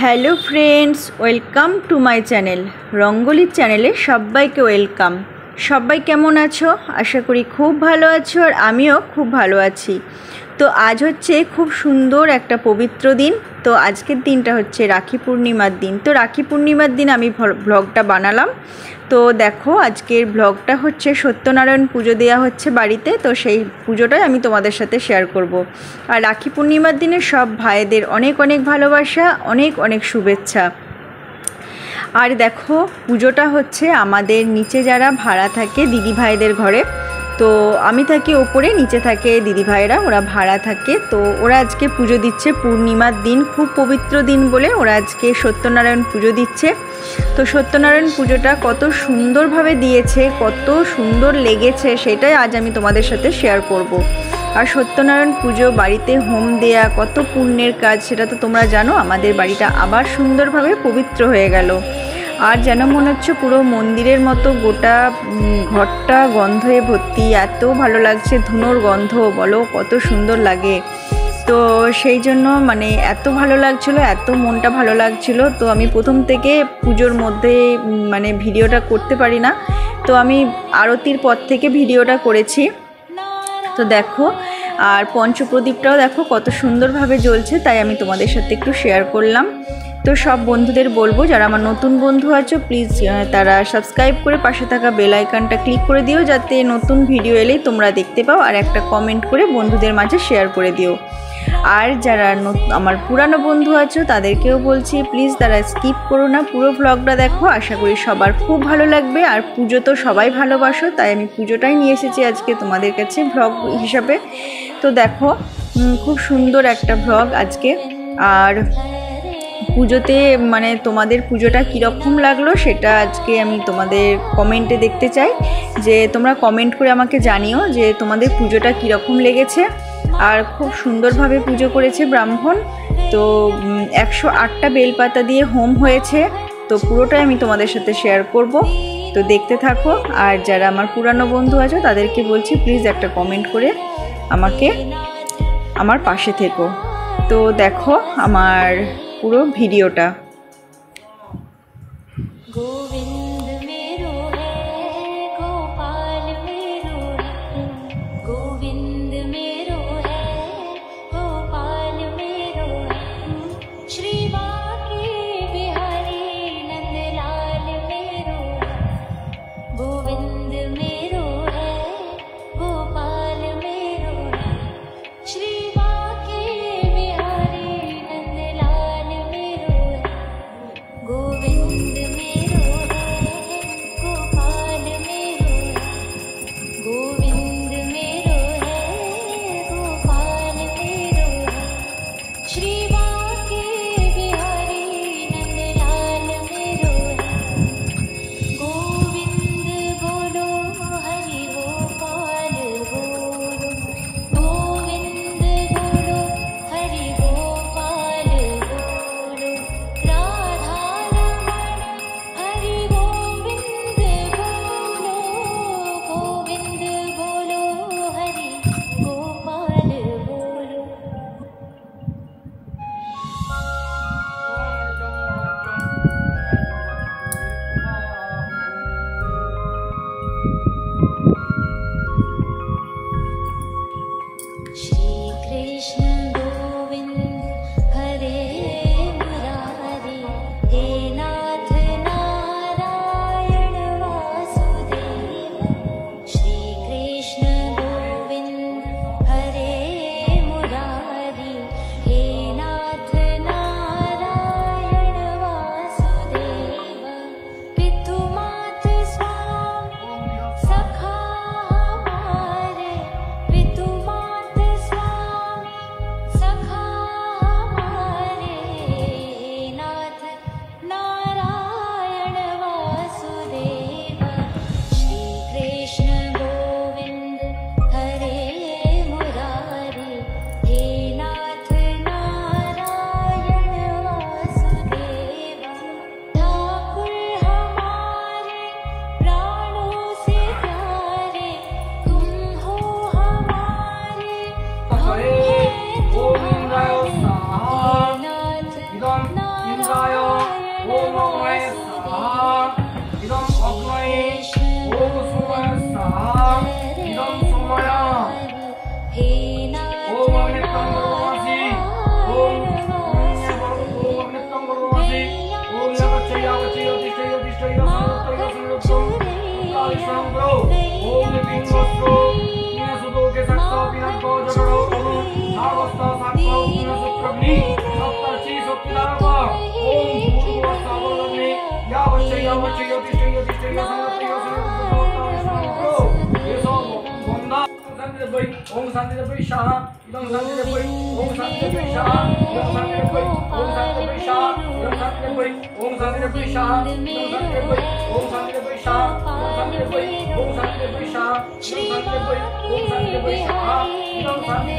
Hello friends, welcome to my channel. রঙ্গোলির চ্যানেলে সবাইকে ওয়েলকাম। সবাই কেমন আছো? আশা করি খুব ভালো আছো, আর আমিও খুব ভালো আছি। তো আজ হচ্ছে খুব সুন্দর একটা পবিত্র দিন। তো আজকের দিনটা হচ্ছে রাখি পূর্ণিমার দিন। তো রাখি পূর্ণিমার দিন আমি ব্লগটা বানালাম। তো দেখো, আজকের ব্লগটা হচ্ছে সত্যনারায়ণ পুজো দেওয়া হচ্ছে বাড়িতে। তো সেই পুজোটাই আমি তোমাদের সাথে শেয়ার করব। আর রাখি পূর্ণিমার দিনে সব ভাইদের অনেক অনেক ভালোবাসা, অনেক অনেক শুভেচ্ছা। আর দেখো, পুজোটা হচ্ছে আমাদের নিচে যারা ভাড়া থাকে দিদি ভাইদের ঘরে। তো আমি থাকি ওপরে, নিচে থাকে দিদি ভাইরা, ওরা ভাড়া থাকে। তো ওরা আজকে পুজো দিচ্ছে পূর্ণিমার দিন, খুব পবিত্র দিন বলে ওরা আজকে সত্যনারায়ণ পুজো দিচ্ছে। তো সত্যনারায়ণ পুজোটা কত সুন্দরভাবে দিয়েছে, কত সুন্দর লেগেছে, সেটাই আজ আমি তোমাদের সাথে শেয়ার করব। আর সত্যনারায়ণ পুজো বাড়িতে হোম দেয়া কত পুণ্যের কাজ, সেটা তো তোমরা জানো। আমাদের বাড়িটা আবার সুন্দরভাবে পবিত্র হয়ে গেল। আর যেন মনে হচ্ছে পুরো মন্দিরের মতো গোটা ঘরটা গন্ধে ভর্তি। এত ভালো লাগছে, ধুনোর গন্ধ বলো, কত সুন্দর লাগে। তো সেই জন্য এত ভালো লাগছিল, এত মনটা ভালো লাগছিল। তো আমি প্রথম থেকে পুজোর মধ্যে ভিডিওটা করতে পারি না। তো আমি আরতির পর থেকে ভিডিওটা করেছি। তো দেখো, আর পঞ্চপ্রদীপটাও দেখো কত সুন্দরভাবে জ্বলছে, তাই আমি তোমাদের সাথে একটু শেয়ার করলাম। তো সব বন্ধুদের বলবো, যারা আমার নতুন বন্ধু আছো, প্লিজ তারা সাবস্ক্রাইব করে পাশে থাকা বেল আইকনটা ক্লিক করে দিও, যাতে নতুন ভিডিও এলেই তোমরা দেখতে পাও। আর একটা কমেন্ট করে বন্ধুদের মাঝে শেয়ার করে দিও। আর যারা আমার পুরানো বন্ধু আছো, তাদেরকেও বলছি প্লিজ তারা স্কিপ করো না, পুরো ভ্লগটা দেখো। আশা করি সবার খুব ভালো লাগবে। আর পুজো তো সবাই ভালোবাসো, তাই আমি পুজোটাই নিয়ে এসেছি আজকে তোমাদের কাছে ভ্লগ হিসাবে। তো দেখো, খুব সুন্দর একটা ভ্লগ আজকে। আর পুজোতে তোমাদের পুজোটা কীরকম লাগলো সেটা আজকে আমি তোমাদের কমেন্টে দেখতে চাই। যে তোমরা কমেন্ট করে আমাকে জানিও যে তোমাদের পুজোটা কীরকম লেগেছে। আর খুব সুন্দরভাবে পুজো করেছে ব্রাহ্মণ। তো 108টা বেলপাতা দিয়ে হোম হয়েছে। তো পুরোটাই আমি তোমাদের সাথে শেয়ার করব। তো দেখতে থাকো। আর যারা আমার পুরানো বন্ধু আছো, তাদেরকে বলছি প্লিজ একটা কমেন্ট করে আমাকে আমার পাশে থেকো। তো দেখো আমার পুরো ভিডিওটা। शांति रे भाई ओम शांति रे भाई शाह इदं शांति रे भाई ओम शांति रे भाई शाह इदं शांति रे भाई ओम शांति रे भाई शाह इदं शांति रे भाई ओम शांति रे भाई शाह इदं शांति रे भाई ओम शांति रे भाई शाह इदं शांति रे भाई ओम शांति रे भाई शाह इदं शांति रे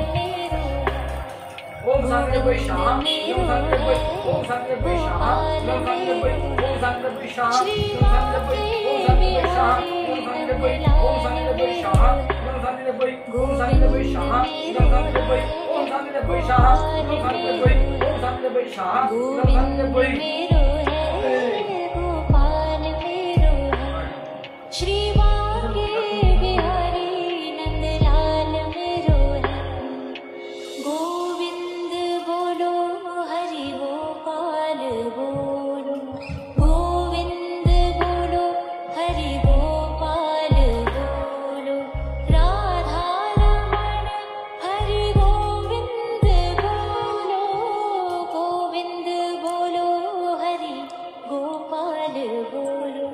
भाई ओम शांति रे भाई शाह इदं शांति रे भाई ओम शांति रे भाई शाह इदं शांति रे भाई ओम शांति रे भाई शाह इदं शांति रे भाई ओम शांति रे भाई शाह इदं शांति रे भाई ओम शांति रे भाई शाह इदं शांति रे भाई ओम शांति रे भाई शाह इदं शांति रे भाई ओम शांति रे भाई शाह इदं शांति रे भाई ओम शांति रे भाई शाह इदं शांति रे भाई ओम शांति रे भाई शाह इदं शांति रे भाई श्री बांके बिहारी नंदलाल मेरो है गोविंद बोलो हरि गोपाल बोलो गोविंद बोलो हरि गोपाल बोलो राधा रमण हरि गोविंद बोलो गोविंद बोलो हरि गोपाल बोलो।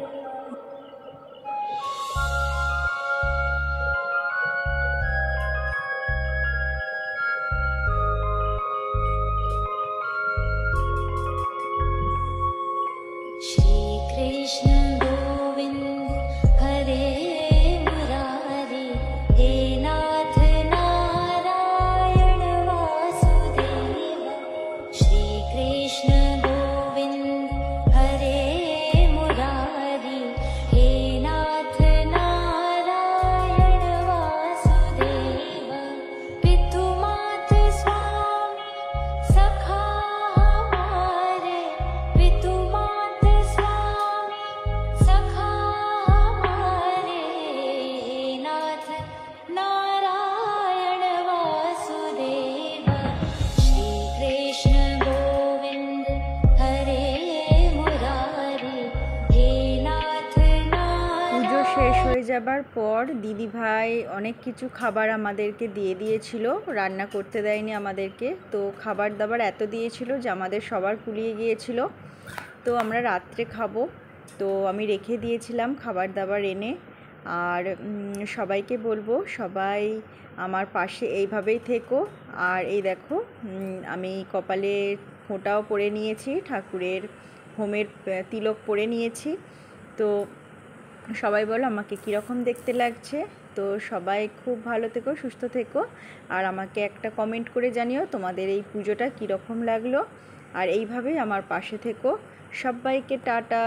श्री कृष्ण गोविंद हरे मुरारी हे नाथ नारायण वासुदेव श्री कृष्ण गोविंद हरे मुरारी हे नाथ नारायण वासुदेव पितुमात स्वामी सखा हमारे पितुमात स्वामी सखा हमारे नाथ नारायण वासुदेव श्री कृष्ण गोविंद हरे मुरारी हे नाथ পুজো শেষ नारायण। হয়ে যাবার পর দিদি ভাই অনেক কিছু খাবার আমাদেরকে দিয়ে দিয়েছিল, রান্না করতে দেয়নি আমাদেরকে। তো খাবার দাবার এত দিয়েছিল যে আমাদের সবার কুলিয়ে গিয়েছিল। তো আমরা রাত্রে খাবো, তো আমি রেখে দিয়েছিলাম খাবার দাবার এনে। আর সবাইকে বলবো সবাই আমার পাশে এইভাবেই থেকো। আর এই দেখো আমি কপালে ফোঁটাও পরে নিয়েছি, ঠাকুরের হোমের তিলক পরে নিয়েছি। তো সবাই বলো আমাকে কীরকম দেখতে লাগছে। তো সবাই খুব ভালো থেকো, সুস্থ থেকো, আর আমাকে একটা কমেন্ট করে জানিও তোমাদের এই পুজোটা কীরকম লাগলো। আর এইভাবেই আমার পাশে থেকো। সবাইকে টাটা।